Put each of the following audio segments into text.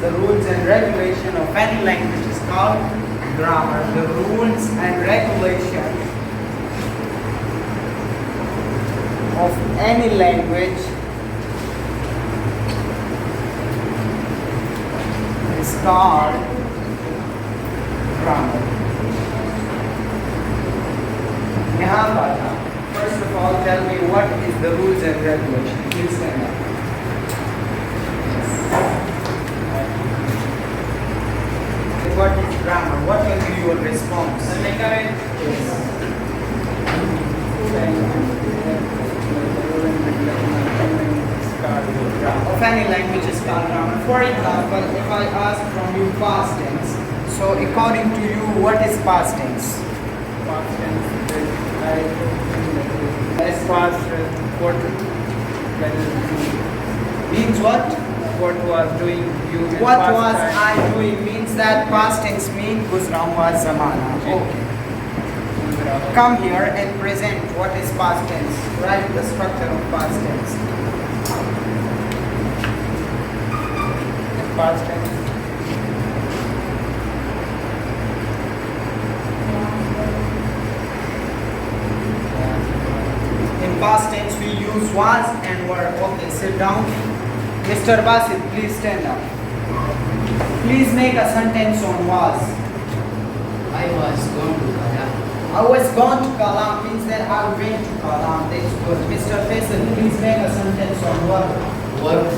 the rules and regulation of any language is called grammar. The rules and regulation of any language is called grammar. यहाँ पर first of all tell me what is the rules and regulation. Please stand up. What is grammar? What will be your response? Yes. Of any language is called grammar. For example, if I ask from you past tense, so according to you, what is past tense? Past tense is like past what Means what? what was doing you in What past was time. I doing means that past tense means guzra hua zamana. Okay. Come here and present what is past tense. Write the structure of past tense. Past tense. In past tense we use was and were. Okay, sit down. Mr. Basit, please stand up. Please make a sentence on was. I was going to Kalam. I was gone to Kalam means that I went to Kalam. That's good. Mr. Faisal, please make a sentence on work. Work.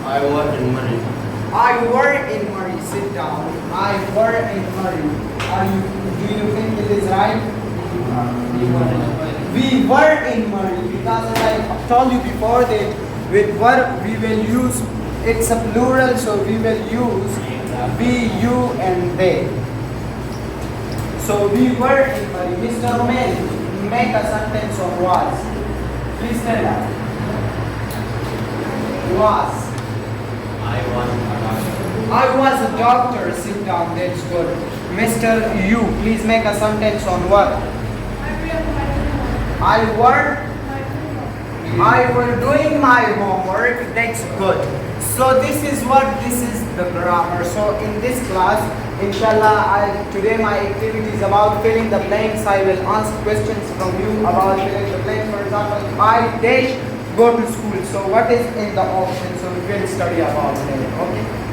I work in Murray. I were in Murray. Sit down. I were in Murray. Do you think it is right? We were in Murray because as I told you before that with were we will use, it's a plural, so we will use we, you and they. So we were in Murray. Mr. Romain, make a sentence on was. Please stand up. Was. I was a doctor. I was a doctor. Sit down. That's good. Mr. You, please make a sentence on what? I were doing my homework. That's good. So this is the grammar. So in this class, inshallah, today my activity is about filling the blanks. I will ask questions from you about filling the blanks. For example, I dash go to school. So what is in the option? So we will study about it. Okay.